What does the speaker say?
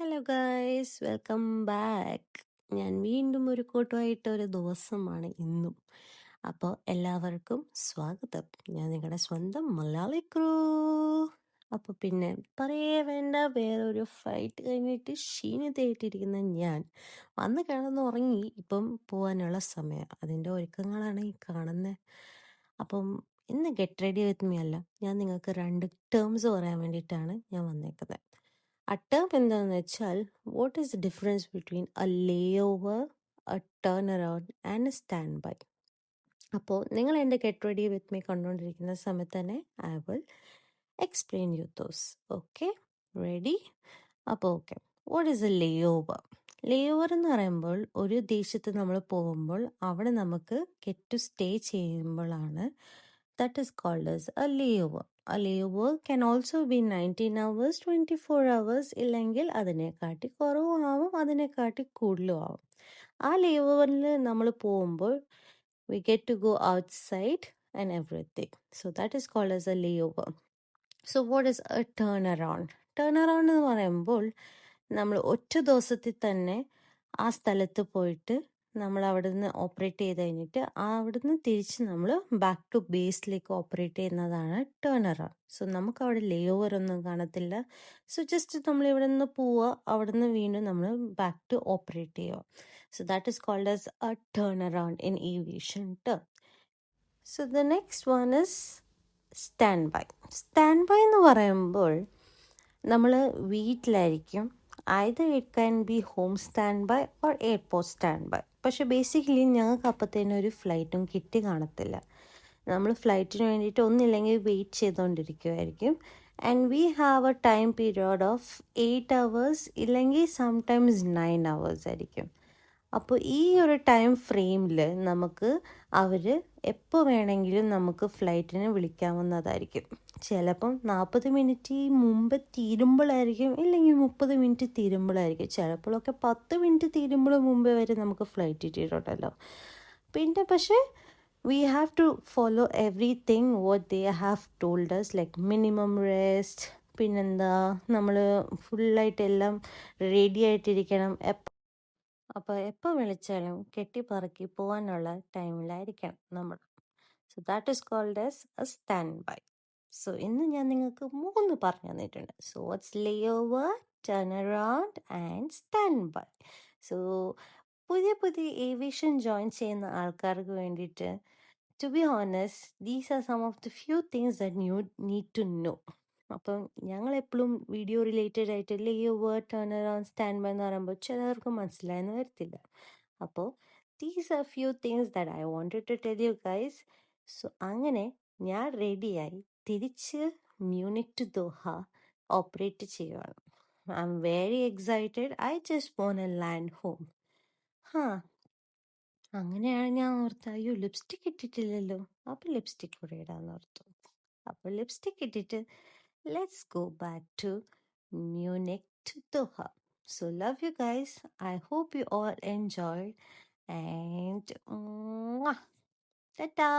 Hello guys, welcome back. ഞാൻ വീണ്ടും ഒരു കോട്ടുമായിട്ട ഒരു ദിവസമാണ് ഇന്നും. അപ്പോൾ എല്ലാവർക്കും സ്വാഗതം. ഞാൻ നിങ്ങളുടെ സ്വന്തം മലയാളി ക്രൂ. അപ്പോൾ പിന്നെ പറയേ വേണ്ട, വേറൊരു ഫൈറ്റ് കഴിഞ്ഞിട്ട് ക്ഷീണിതയായിട്ടിരിക്കുന്ന ഞാൻ വന്ന് കിടന്നുറങ്ങി. ഇപ്പം പോകാനുള്ള സമയം, അതിൻ്റെ ഒരുക്കങ്ങളാണ് ഈ കാണുന്നത്. അപ്പം ഇന്ന് ഗെറ്റ് റെഡി വിത്ത് മീ അല്ല, ഞാൻ നിങ്ങൾക്ക് 2 ടേംസ് പറയാൻ വേണ്ടിയിട്ടാണ് ഞാൻ വന്നേക്കുന്നത്. ആ ടേം എന്താണെന്ന് വെച്ചാൽ, what is the difference between a layover, a turnaround and a standby. അപ്പോൾ നിങ്ങൾ എൻ്റെ ഗെറ്റ് റെഡി വിത്ത് മീ കണ്ടുകൊണ്ടിരിക്കുന്ന സമയത്ത് തന്നെ I will explain you those. Okay, ready? അപ്പോൾ okay, what is a layover? Layover എന്ന് പറയുമ്പോൾ ഒരു ദേശത്ത് നമ്മൾ പോകുമ്പോൾ അവിടെ നമുക്ക് ഗെറ്റ് ടു സ്റ്റേ ചെയ്യുമ്പോഴാണ് that is called as a layover. A layover can also be 19 hours, 24 hours, ഇല്ലെങ്കിൽ അതിനെക്കാട്ടി കുറവും ആവും, അതിനെക്കാട്ടി കൂടുതലും ആവും. ആ ലേഓവറിൽ നമ്മൾ പോകുമ്പോൾ we get to go outside and everything. So that is called as a layover. So what is a turnaround? Turnaround എന്ന് പറയുമ്പോൾ നമ്മൾ ഒറ്റ ദിവസത്തിൽ തന്നെ ആ സ്ഥലത്ത് പോയിട്ട് നമ്മൾ അവിടുന്ന് ഓപ്പറേറ്റ് ചെയ്ത് കഴിഞ്ഞിട്ട് അവിടുന്ന് തിരിച്ച് നമ്മൾ ബാക്ക് ടു ബേസിലേക്ക് ഓപ്പറേറ്റ് ചെയ്യുന്നതാണ് ടേൺ അറൗണ്ട്. സോ നമുക്ക് അവിടെ ലേ ഓവർ ഒന്നും കാണത്തില്ല. സോ ജസ്റ്റ് നമ്മൾ ഇവിടെ നിന്ന് പോവുക, അവിടുന്ന് വീണ്ടും നമ്മൾ ബാക്ക് ടു ഓപ്പറേറ്റ് ചെയ്യുക. So that is called as a turnaround in aviation term. So the next one is standby. Standby എന്ന് പറയുമ്പോൾ നമ്മൾ വീട്ടിലായിരിക്കും. Either it can be home standby or airport standby. പക്ഷെ basically ഞങ്ങൾക്ക് അപ്പോഴത്തേനും ഒരു ഫ്ലൈറ്റും കിട്ടി കാണത്തില്ല. നമ്മൾ ഫ്ലൈറ്റിന് വേണ്ടിയിട്ട് ഒന്നില്ലെങ്കിൽ വെയിറ്റ് ചെയ്തുകൊണ്ടിരിക്കുമായിരിക്കും. And we have a time period of 8 hours, ഇല്ലെങ്കിൽ സംടൈംസ് 9 hours ആയിരിക്കും. അപ്പോൾ ഈ ഒരു ടൈം ഫ്രെയിമിൽ നമുക്ക് അവർ എപ്പോൾ വേണമെങ്കിലും നമുക്ക് ഫ്ലൈറ്റിനെ വിളിക്കാവുന്നതായിരിക്കും. ചിലപ്പം 40 മിനിറ്റ് മുമ്പ് തീരുമ്പോഴായിരിക്കും, ഇല്ലെങ്കിൽ 30 മിനിറ്റ് തീരുമ്പോഴായിരിക്കും, ചിലപ്പോഴൊക്കെ 10 മിനിറ്റ് തീരുമ്പോൾ മുമ്പേ വരെ നമുക്ക് ഫ്ലൈറ്റ് കിട്ടിയിട്ടുണ്ടല്ലോ. പിന്നെ പക്ഷേ we have to follow everything what they have told us, like minimum rest. പിന്നെന്താ, നമ്മൾ ഫുള്ളായിട്ടെല്ലാം റെഡി ആയിട്ടിരിക്കണം. അപ്പോൾ എപ്പോൾ വിളിച്ചാലും കെട്ടിപ്പറക്കി പോകാനുള്ള ടൈമിലായിരിക്കണം നമ്മൾ. So that is called as a standby. സോ ഇന്ന് ഞാൻ നിങ്ങൾക്ക് 3 പറഞ്ഞു തന്നിട്ടുണ്ട്. So what's layover, turnaround and standby. So പുതിയ പുതിയ ഏവിയേഷൻ ജോയിൻ ചെയ്യുന്ന ആൾക്കാർക്ക് വേണ്ടിയിട്ട്, to be honest, these are some of the few things that you need to know. അപ്പം ഞങ്ങളെപ്പോഴും വീഡിയോ റിലേറ്റഡ് ആയിട്ട് layover, turnaround, standby എന്ന് പറയുമ്പോൾ ചിലർക്ക് മനസ്സിലായെന്ന് വരത്തില്ല. അപ്പോൾ these are few things that I wanted to tell you guys. So അങ്ങനെ ഞാൻ റെഡിയായി തിരിച്ച് മ്യൂണിക് ടു ദോഹ ഓപ്പറേറ്റ് ചെയ്യുവാണ്. I'm very excited. I just want to land home. അങ്ങനെയാണ് ഞാൻ ഓർത്ത, അയ്യോ ലിപ്സ്റ്റിക് ഇട്ടിട്ടില്ലല്ലോ, അപ്പോൾ ലിപ്സ്റ്റിക് കൂടെ ഇടാന്ന് ഓർത്തു. അപ്പോൾ ലിപ്സ്റ്റിക് ഇട്ടിട്ട് let's go back to Munich to Doha. So love you guys. I hope you all enjoyed and ta-ta.